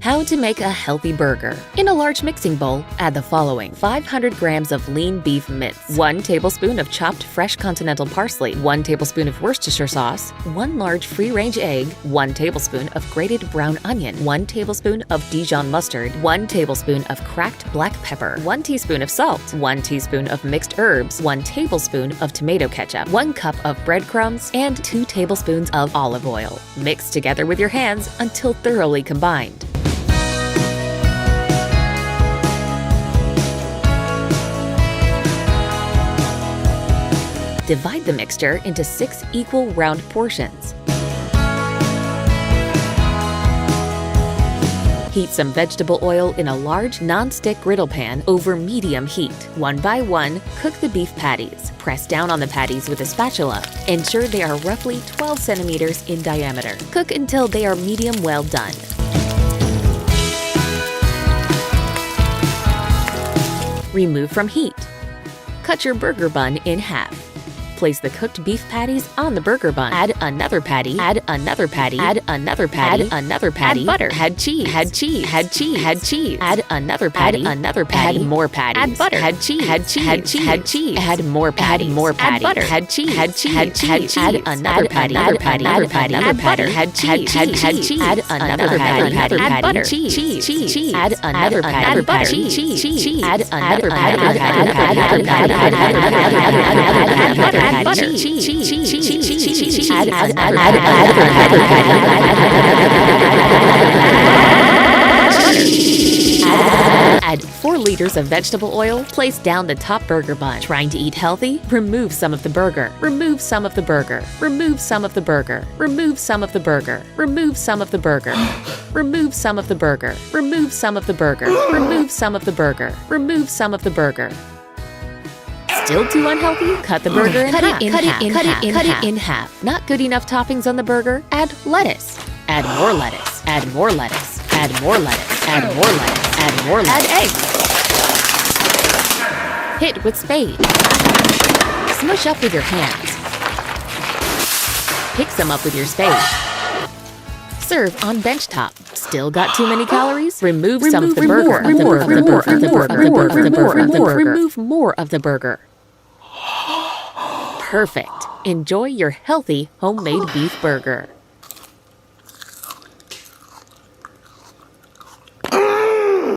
How to make a healthy burger. In a large mixing bowl, add the following: 500 grams of lean beef mince, 1 tablespoon of chopped fresh continental parsley, 1 tablespoon of Worcestershire sauce, 1 large free-range egg, 1 tablespoon of grated brown onion, 1 tablespoon of Dijon mustard, 1 tablespoon of cracked black pepper, 1 teaspoon of salt, 1 teaspoon of mixed herbs, 1 tablespoon of tomato ketchup, 1 cup of breadcrumbs, and 2 tablespoons of olive oil. Mix together with your hands until thoroughly combined. Divide the mixture into 6 equal round portions. Heat some vegetable oil in a large non-stick griddle pan over medium heat. One by one, cook the beef patties. Press down on the patties with a spatula. Ensure they are roughly 12 centimeters in diameter. Cook until they are medium well done. Remove from heat. Cut your burger bun in half. Place the cooked beef patties on the burger bun. Add another patty. Add another patty. Add another patty. Add another patty. Add butter. Add cheese. Add cheese. Add cheese. Add cheese. Add another patty. Add another patty. Add more patties. Add butter. Add cheese. Add cheese. Add cheese. Add cheese. Add more patties. Add more patties. Add butter. Add cheese. Add cheese. Add cheese. Add another patty. Another patty. Another patty. Add butter. Add cheese. Add cheese. Add another patty. Add butter. Cheese. Cheese. Cheese. Add another patty. Add butter. Cheese. Cheese. Add another patty. Add butter. Add butter. Cheese. Add 4 liters of vegetable oil. Place down the top burger bun. Trying to eat healthy? Remove some of the burger. Remove some of the burger. Remove some of the burger. Remove some of the burger. Remove some of the burger. Remove some of the burger. Remove some of the burger. Remove some of the burger. Remove some of the burger. Still too unhealthy? Cut the burger in half. Cut it in half. Not good enough toppings on the burger? Add lettuce. Add more lettuce. Add more lettuce. Add more lettuce. Add more lettuce. Add more lettuce. Add eggs. Hit with spade. Smush up with your hands. Pick some up with your spade. Serve on bench top. Still got too many calories? Remove some of the burger. Remove more of the burger. Perfect. Enjoy your healthy homemade beef burger.